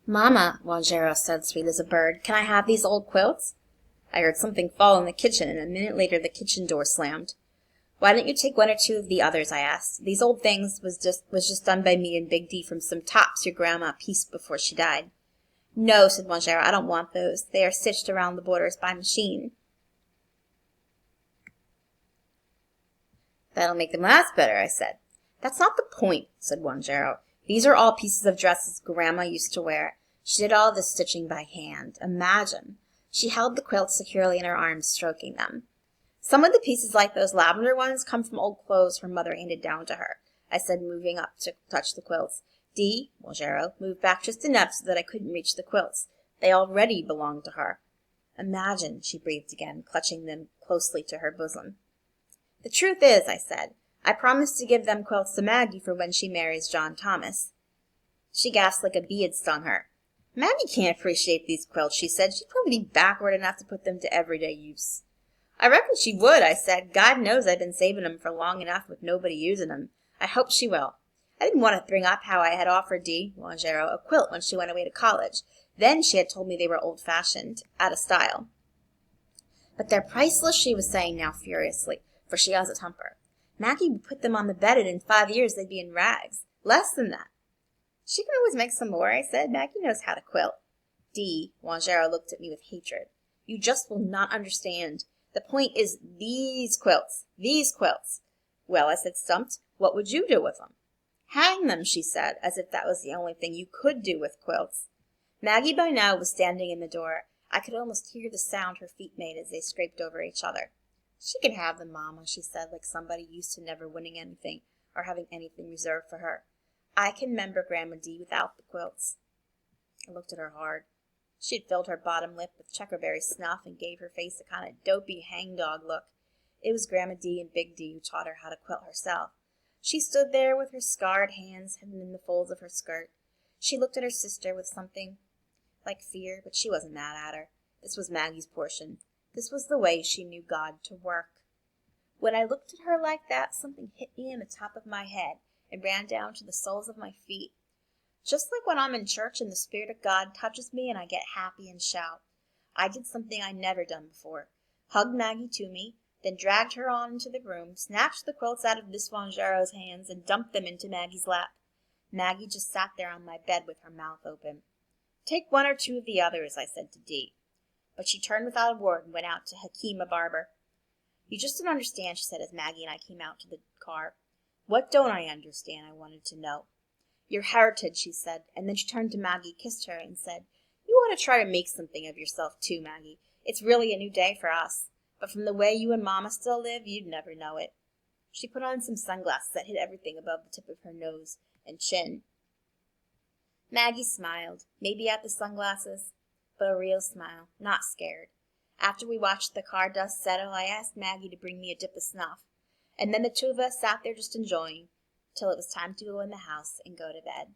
Mama, Wanjero said, sweet as a bird, can I have these old quilts? I heard something fall in the kitchen, and a minute later the kitchen door slammed. Why don't you take one or two of the others, I asked. These old things was just done by me and Big D from some tops your grandma pieced before she died. No, said Wanjero, I don't want those. They are stitched around the borders by machine. That'll make them last better, I said. That's not the point, said Wanjero. These are all pieces of dresses Grandma used to wear. She did all this stitching by hand. Imagine. She held the quilts securely in her arms, stroking them. Some of the pieces, like those lavender ones, come from old clothes her mother handed down to her, I said, moving up to touch the quilts. Dee, Wanjero, moved back just enough so that I couldn't reach the quilts. They already belonged to her. Imagine, she breathed again, clutching them closely to her bosom. The truth is, I said, I promised to give them quilts to Maggie for when she marries John Thomas. She gasped like a bee had stung her. Maggie can't appreciate these quilts, she said. She'd probably be backward enough to put them to everyday use. I reckon she would, I said. God knows I've been saving 'em for long enough with nobody using 'em. I hope she will. I didn't want to bring up how I had offered Dee, Wanjero, a quilt when she went away to college. Then she had told me they were old-fashioned, out of style. But they're priceless, she was saying now furiously, for she has a temper. Maggie would put them on the bed, and in 5 years they'd be in rags. Less than that. She can always make some more, I said. Maggie knows how to quilt. Dee, Wanjero looked at me with hatred. You just will not understand. The point is these quilts. These quilts. Well, I said, stumped. What would you do with them? Hang them, she said, as if that was the only thing you could do with quilts. Maggie by now was standing in the door. I could almost hear the sound her feet made as they scraped over each other. She can have them, Mama, she said, like somebody used to never winning anything or having anything reserved for her. I can remember Grandma Dee without the quilts. I looked at her hard. She had filled her bottom lip with checkerberry snuff and gave her face a kind of dopey hangdog look. It was Grandma Dee and Big D who taught her how to quilt herself. She stood there with her scarred hands hidden in the folds of her skirt. She looked at her sister with something like fear, but she wasn't mad at her. This was Maggie's portion. This was the way she knew God to work. When I looked at her like that, something hit me in the top of my head and ran down to the soles of my feet. Just like when I'm in church and the Spirit of God touches me and I get happy and shout. I did something I'd never done before. Hugged Maggie to me, then dragged her on into the room, snatched the quilts out of Miss Wanjero's hands, and dumped them into Maggie's lap. Maggie just sat there on my bed with her mouth open. Take one or two of the others, I said to Dee. But she turned without a word and went out to Hakima Barber. You just don't understand, she said as Maggie and I came out to the car. What don't I understand, I wanted to know. Your heritage, she said, and then she turned to Maggie, kissed her, and said, You ought to try to make something of yourself too, Maggie. It's really a new day for us. But from the way you and Mama still live, you'd never know it. She put on some sunglasses that hid everything above the tip of her nose and chin. Maggie smiled, maybe at the sunglasses, but a real smile, not scared. After we watched the car dust settle, I asked Maggie to bring me a dip of snuff, and then the two of us sat there just enjoying, till it was time to go in the house and go to bed.